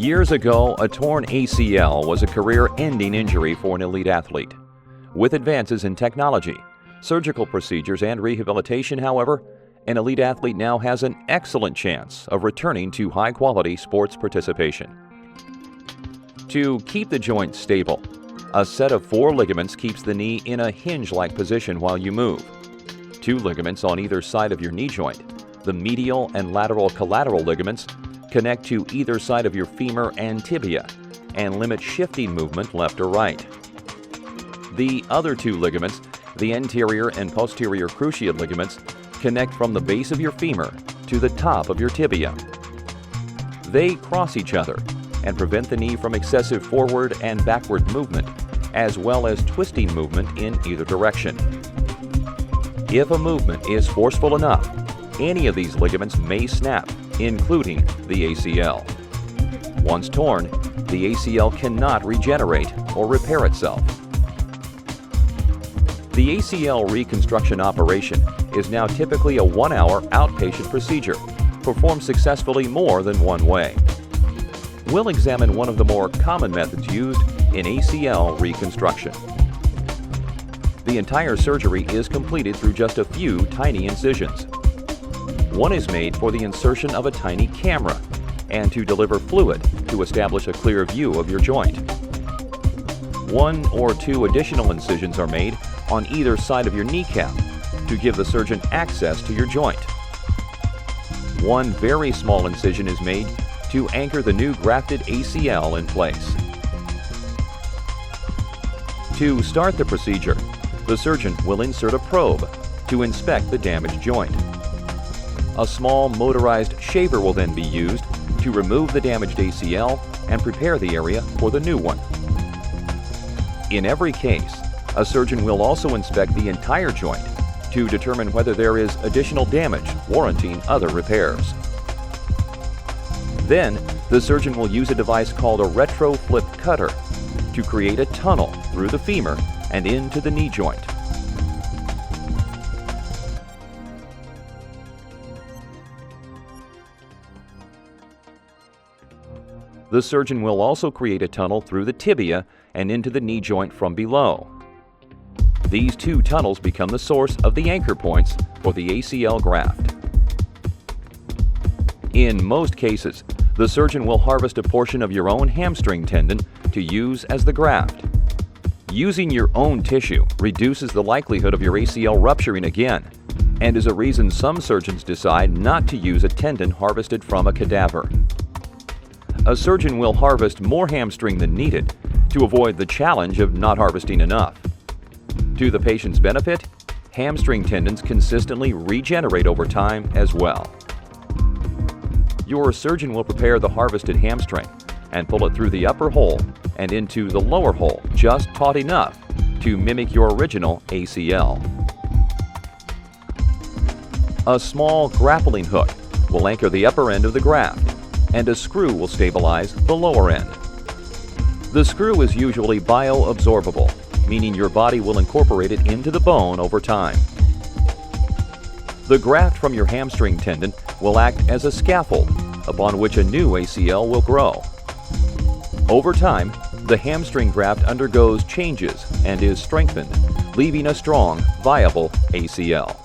Years ago, a torn ACL was a career-ending injury for an elite athlete. With advances in technology, surgical procedures, and rehabilitation, however, an elite athlete now has an excellent chance of returning to high-quality sports participation. To keep the joint stable, a set of 4 ligaments keeps the knee in a hinge-like position while you move. 2 ligaments on either side of your knee joint, the medial and lateral collateral ligaments, connect to either side of your femur and tibia and limit shifting movement left or right. The other 2 ligaments, the anterior and posterior cruciate ligaments, connect from the base of your femur to the top of your tibia. They cross each other and prevent the knee from excessive forward and backward movement, as well as twisting movement in either direction. If a movement is forceful enough, any of these ligaments may snap, including the ACL. Once torn, the ACL cannot regenerate or repair itself. The ACL reconstruction operation is now typically a 1-hour outpatient procedure, performed successfully more than one way. We'll examine one of the more common methods used in ACL reconstruction. The entire surgery is completed through just a few tiny incisions. One is made for the insertion of a tiny camera and to deliver fluid to establish a clear view of your joint. 1 or 2 additional incisions are made on either side of your kneecap to give the surgeon access to your joint. 1 very small incision is made to anchor the new grafted ACL in place. To start the procedure, the surgeon will insert a probe to inspect the damaged joint. A small motorized shaver will then be used to remove the damaged ACL and prepare the area for the new one. In every case, a surgeon will also inspect the entire joint to determine whether there is additional damage warranting other repairs. Then, the surgeon will use a device called a retro-flip cutter to create a tunnel through the femur and into the knee joint. The surgeon will also create a tunnel through the tibia and into the knee joint from below. These 2 tunnels become the source of the anchor points for the ACL graft. In most cases, the surgeon will harvest a portion of your own hamstring tendon to use as the graft. Using your own tissue reduces the likelihood of your ACL rupturing again, and is a reason some surgeons decide not to use a tendon harvested from a cadaver. A surgeon will harvest more hamstring than needed to avoid the challenge of not harvesting enough. To the patient's benefit, hamstring tendons consistently regenerate over time as well. Your surgeon will prepare the harvested hamstring and pull it through the upper hole and into the lower hole just taut enough to mimic your original ACL. A small grappling hook will anchor the upper end of the graft, and a screw will stabilize the lower end. The screw is usually bioabsorbable, meaning your body will incorporate it into the bone over time. The graft from your hamstring tendon will act as a scaffold upon which a new ACL will grow. Over time, the hamstring graft undergoes changes and is strengthened, leaving a strong, viable ACL.